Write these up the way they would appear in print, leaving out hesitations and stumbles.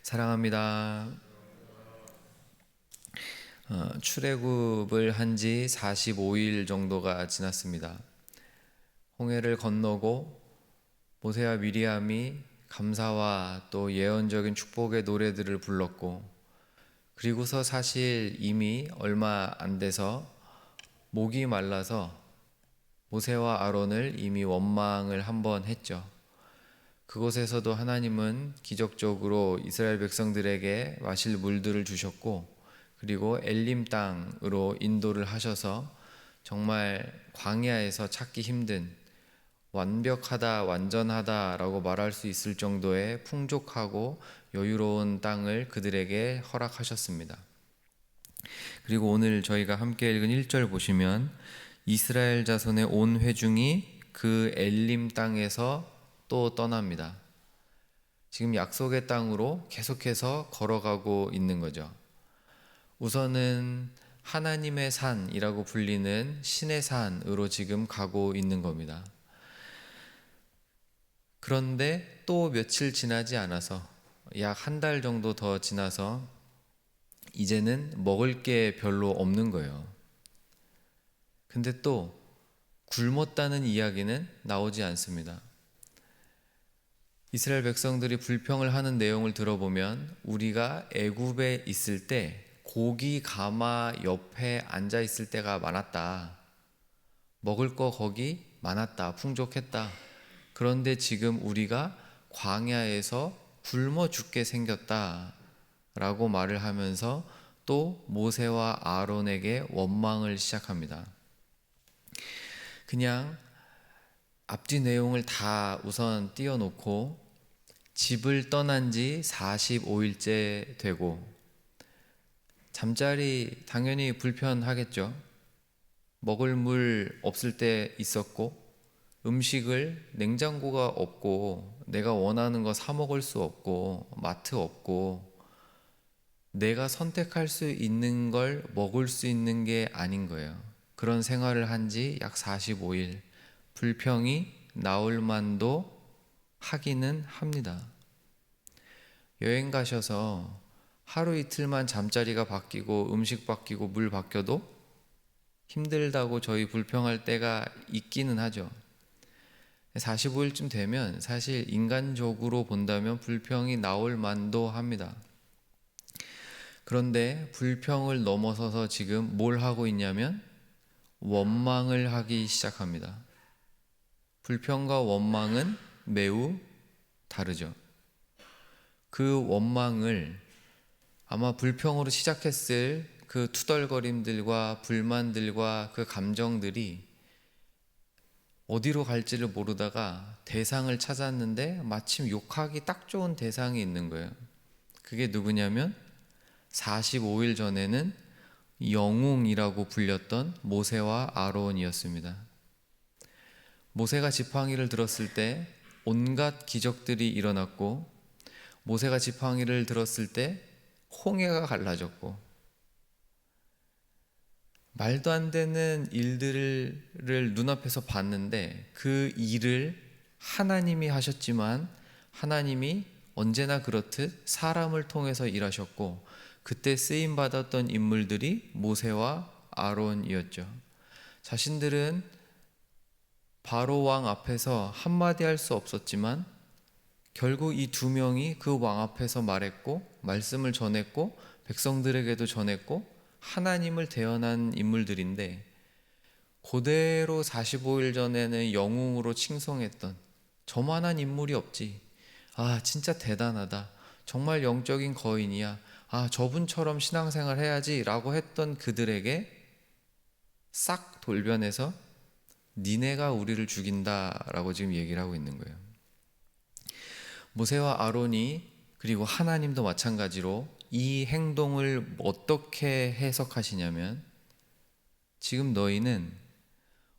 사랑합니다. 출애굽을 한 지 45일 정도가 지났습니다. 홍해를 건너고 모세와 미리암이 감사와 또 예언적인 축복의 노래들을 불렀고, 그리고서 사실 이미 얼마 안 돼서 목이 말라서 모세와 아론을 이미 원망을 한번 했죠. 그곳에서도 하나님은 기적적으로 이스라엘 백성들에게 마실 물들을 주셨고, 그리고 엘림 땅으로 인도를 하셔서 정말 광야에서 찾기 힘든 완벽하다, 완전하다라고 말할 수 있을 정도의 풍족하고 여유로운 땅을 그들에게 허락하셨습니다. 그리고 오늘 저희가 함께 읽은 1절 보시면 이스라엘 자손의 온 회중이 그 엘림 땅에서 또 떠납니다. 지금 약속의 땅으로 계속해서 걸어가고 있는 거죠. 우선은 하나님의 산이라고 불리는 신의 산으로 지금 가고 있는 겁니다. 그런데 또 며칠 지나지 않아서 약 한 달 정도 더 지나서 이제는 먹을 게 별로 없는 거예요. 근데 또 굶었다는 이야기는 나오지 않습니다. 이스라엘 백성들이 불평을 하는 내용을 들어보면 우리가 애굽에 있을 때 고기 가마 옆에 앉아 있을 때가 많았다. 먹을 거 거기 많았다. 풍족했다. 그런데 지금 우리가 광야에서 굶어 죽게 생겼다 라고 말을 하면서 또 모세와 아론에게 원망을 시작합니다. 그냥 앞뒤 내용을 다 우선 띄워놓고 집을 떠난 지 45일째 되고, 잠자리 당연히 불편하겠죠. 먹을 물 없을 때 있었고, 음식을 냉장고가 없고, 내가 원하는 거 사 먹을 수 없고, 마트 없고, 내가 선택할 수 있는 걸 먹을 수 있는 게 아닌 거예요. 그런 생활을 한 지 약 45일. 불평이 나올 만도 하기는 합니다. 여행 가셔서 하루 이틀만 잠자리가 바뀌고 음식 바뀌고 물 바뀌어도 힘들다고 저희 불평할 때가 있기는 하죠. 45일쯤 되면 사실 인간적으로 본다면 불평이 나올 만도 합니다. 그런데 불평을 넘어서서 지금 뭘 하고 있냐면 원망을 하기 시작합니다. 불평과 원망은 매우 다르죠. 그 원망을 아마 불평으로 시작했을 그 투덜거림들과 불만들과 그 감정들이 어디로 갈지를 모르다가 대상을 찾았는데 마침 욕하기 딱 좋은 대상이 있는 거예요. 그게 누구냐면 45일 전에는 영웅이라고 불렸던 모세와 아론이었습니다. 모세가 지팡이를 들었을 때 온갖 기적들이 일어났고, 모세가 지팡이를 들었을 때 홍해가 갈라졌고, 말도 안 되는 일들을 눈앞에서 봤는데 그 일을 하나님이 하셨지만 하나님이 언제나 그렇듯 사람을 통해서 일하셨고, 그때 쓰임받았던 인물들이 모세와 아론이었죠. 자신들은 바로 왕 앞에서 한마디 할 수 없었지만 결국 이 두 명이 그 왕 앞에서 말했고, 말씀을 전했고, 백성들에게도 전했고, 하나님을 대언한 인물들인데, 그대로 45일 전에는 영웅으로 칭송했던 저만한 인물이 없지. 아, 진짜 대단하다. 정말 영적인 거인이야. 아, 저분처럼 신앙생활 해야지 라고 했던 그들에게 싹 돌변해서 니네가 우리를 죽인다 라고 지금 얘기를 하고 있는 거예요. 모세와 아론이, 그리고 하나님도 마찬가지로 이 행동을 어떻게 해석하시냐면, 지금 너희는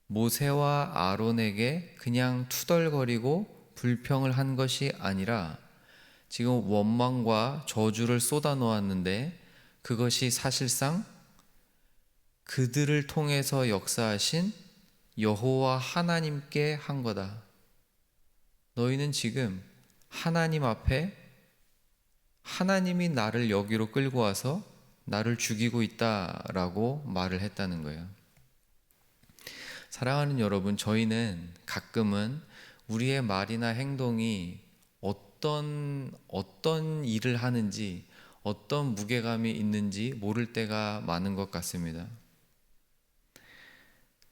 모세와 아론에게 그냥 투덜거리고 불평을 한 것이 아니라 지금 원망과 저주를 쏟아 놓았는데, 그것이 사실상 그들을 통해서 역사하신 여호와 하나님께 한 거다. 너희는 지금 하나님 앞에 하나님이 나를 여기로 끌고 와서 나를 죽이고 있다라고 말을 했다는 거예요. 사랑하는 여러분, 저희는 가끔은 우리의 말이나 행동이 어떤 일을 하는지, 어떤 무게감이 있는지 모를 때가 많은 것 같습니다.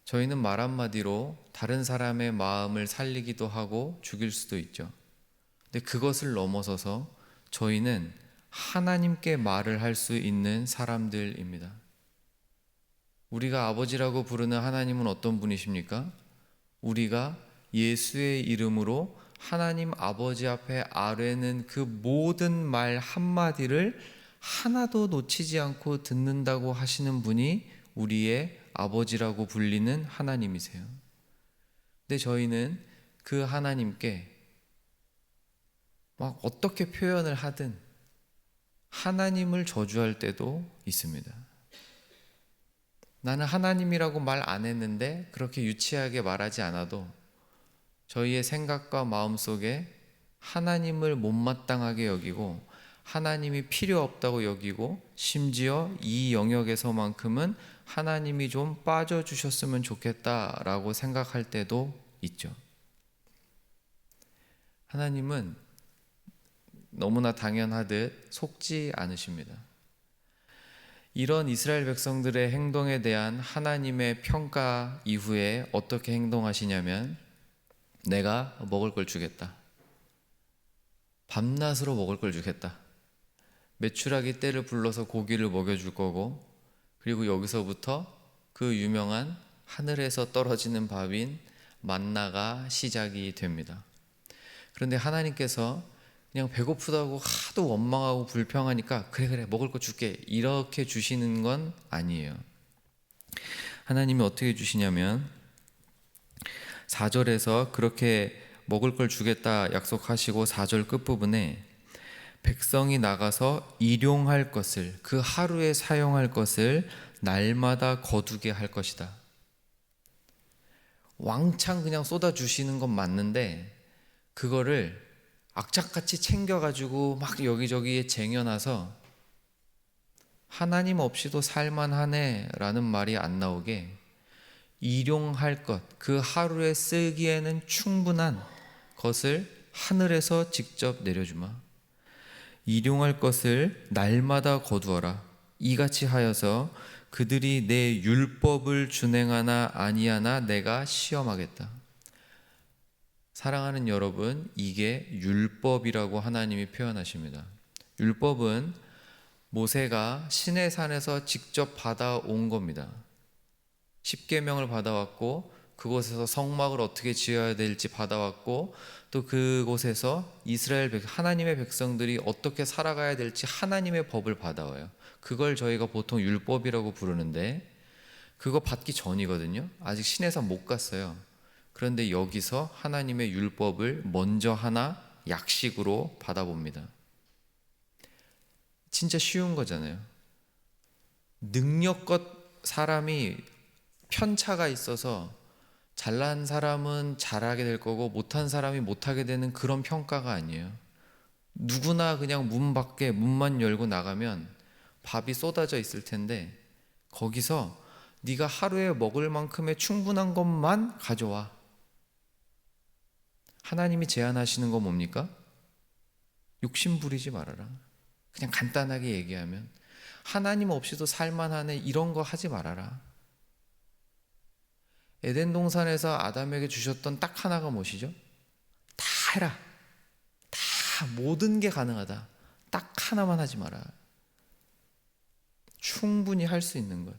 저희는 말 한마디로 다른 사람의 마음을 살리기도 하고 죽일 수도 있죠. 근데 그것을 넘어서서 저희는 하나님께 말을 할 수 있는 사람들입니다. 우리가 아버지라고 부르는 하나님은 어떤 분이십니까? 우리가 예수의 이름으로 하나님 아버지 앞에 아뢰는 그 모든 말 한마디를 하나도 놓치지 않고 듣는다고 하시는 분이 우리의 아버지라고 불리는 하나님이세요. 근데 저희는 그 하나님께 막 어떻게 표현을 하든 하나님을 저주할 때도 있습니다. 나는 하나님이라고 말 안 했는데 그렇게 유치하게 말하지 않아도 저희의 생각과 마음 속에 하나님을 못마땅하게 여기고 하나님이 필요 없다고 여기고 심지어 이 영역에서만큼은 하나님이 좀 빠져주셨으면 좋겠다라고 생각할 때도 있죠. 하나님은 너무나 당연하듯 속지 않으십니다. 이런 이스라엘 백성들의 행동에 대한 하나님의 평가 이후에 어떻게 행동하시냐면 내가 먹을 걸 주겠다. 밤낮으로 먹을 걸 주겠다. 메추라기 떼를 불러서 고기를 먹여줄 거고 그리고 여기서부터 그 유명한 하늘에서 떨어지는 밥인 만나가 시작이 됩니다. 그런데 하나님께서 그냥 배고프다고 하도 원망하고 불평하니까 그래 먹을 거 줄게 이렇게 주시는 건 아니에요. 하나님이 어떻게 주시냐면 4절에서 그렇게 먹을 걸 주겠다 약속하시고 4절 끝부분에 백성이 나가서 일용할 것을 그 하루에 사용할 것을 날마다 거두게 할 것이다. 왕창 그냥 쏟아주시는 건 맞는데 그거를 악착같이 챙겨가지고 막 여기저기에 쟁여놔서 하나님 없이도 살만하네 라는 말이 안 나오게 일용할 것, 그 하루에 쓰기에는 충분한 것을 하늘에서 직접 내려주마. 일용할 것을 날마다 거두어라. 이같이 하여서 그들이 내 율법을 준행하나 아니하나 내가 시험하겠다. 사랑하는 여러분, 이게 율법이라고 하나님이 표현하십니다. 율법은 모세가 시내산에서 직접 받아온 겁니다. 십계명을 받아왔고 그곳에서 성막을 어떻게 지어야 될지 받아왔고 또 그곳에서 이스라엘 하나님의 백성들이 어떻게 살아가야 될지 하나님의 법을 받아와요. 그걸 저희가 보통 율법이라고 부르는데 그거 받기 전이거든요. 아직 시내산 못 갔어요. 그런데 여기서 하나님의 율법을 먼저 하나 약식으로 받아봅니다. 진짜 쉬운 거잖아요. 능력껏 사람이 편차가 있어서 잘난 사람은 잘하게 될 거고 못한 사람이 못하게 되는 그런 평가가 아니에요. 누구나 그냥 문 밖에 문만 열고 나가면 밥이 쏟아져 있을 텐데 거기서 네가 하루에 먹을 만큼의 충분한 것만 가져와. 하나님이 제안하시는 건 뭡니까? 욕심 부리지 말아라. 그냥 간단하게 얘기하면 하나님 없이도 살만하네 이런 거 하지 말아라. 에덴 동산에서 아담에게 주셨던 딱 하나가 무엇이죠? 다 해라. 다 모든 게 가능하다. 딱 하나만 하지 마라. 충분히 할 수 있는 것.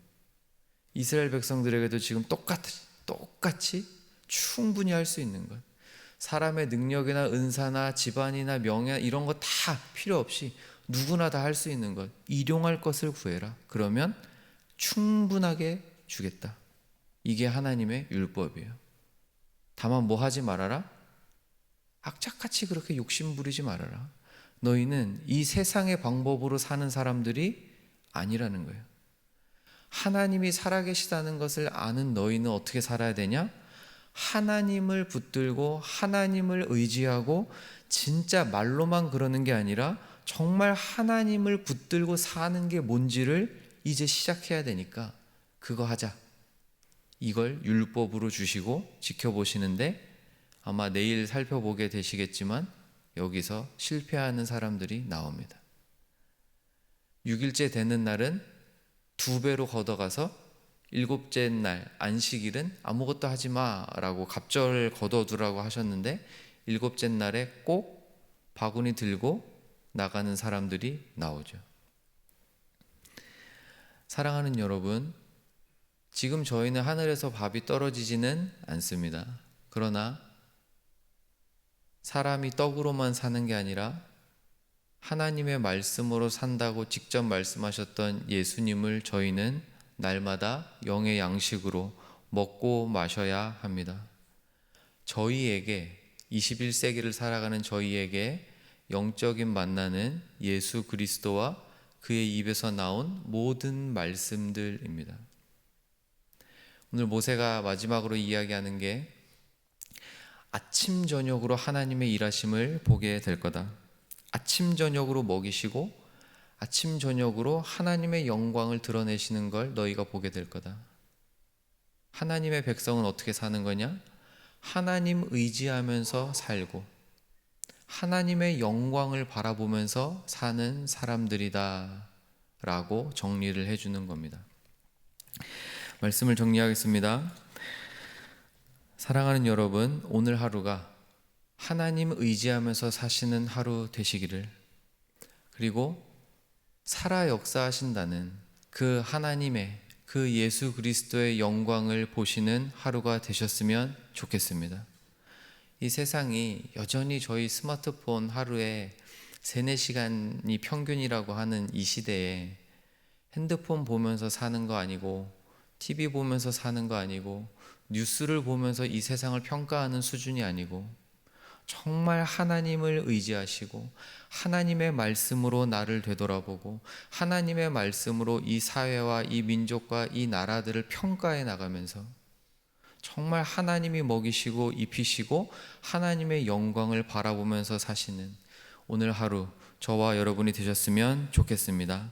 이스라엘 백성들에게도 지금 똑같이 충분히 할 수 있는 것. 사람의 능력이나 은사나 집안이나 명예 이런 거 다 필요 없이 누구나 다 할 수 있는 것. 일용할 것을 구해라. 그러면 충분하게 주겠다. 이게 하나님의 율법이에요. 다만 뭐 하지 말아라? 악착같이 그렇게 욕심 부리지 말아라. 너희는 이 세상의 방법으로 사는 사람들이 아니라는 거예요. 하나님이 살아계시다는 것을 아는 너희는 어떻게 살아야 되냐? 하나님을 붙들고 하나님을 의지하고 진짜 말로만 그러는 게 아니라 정말 하나님을 붙들고 사는 게 뭔지를 이제 시작해야 되니까 그거 하자. 이걸 율법으로 주시고 지켜보시는데 아마 내일 살펴보게 되시겠지만 여기서 실패하는 사람들이 나옵니다. 6일째 되는 날은 2배로 걷어가서 7째 날 안식일은 아무것도 하지 마라고 갑절 걷어두라고 하셨는데 7째 날에 꼭 바구니 들고 나가는 사람들이 나오죠. 사랑하는 여러분, 지금 저희는 하늘에서 밥이 떨어지지는 않습니다. 그러나 사람이 떡으로만 사는 게 아니라 하나님의 말씀으로 산다고 직접 말씀하셨던 예수님을 저희는 날마다 영의 양식으로 먹고 마셔야 합니다. 저희에게 21세기를 살아가는 저희에게 영적인 만나는 예수 그리스도와 그의 입에서 나온 모든 말씀들입니다. 오늘 모세가 마지막으로 이야기하는 게 아침 저녁으로 하나님의 일하심을 보게 될 거다. 아침 저녁으로 먹이시고 아침 저녁으로 하나님의 영광을 드러내시는 걸 너희가 보게 될 거다. 하나님의 백성은 어떻게 사는 거냐? 하나님 의지하면서 살고 하나님의 영광을 바라보면서 사는 사람들이다 라고 정리를 해주는 겁니다. 말씀을 정리하겠습니다. 사랑하는 여러분, 오늘 하루가 하나님 의지하면서 사시는 하루 되시기를, 그리고 살아 역사하신다는 그 하나님의 그 예수 그리스도의 영광을 보시는 하루가 되셨으면 좋겠습니다. 이 세상이 여전히 저희 스마트폰 하루에 3-4시간이 평균이라고 하는 이 시대에 핸드폰 보면서 사는 거 아니고 TV 보면서 사는 거 아니고 뉴스를 보면서 이 세상을 평가하는 수준이 아니고 정말 하나님을 의지하시고 하나님의 말씀으로 나를 되돌아보고 하나님의 말씀으로 이 사회와 이 민족과 이 나라들을 평가해 나가면서 정말 하나님이 먹이시고 입히시고 하나님의 영광을 바라보면서 사시는 오늘 하루 저와 여러분이 되셨으면 좋겠습니다.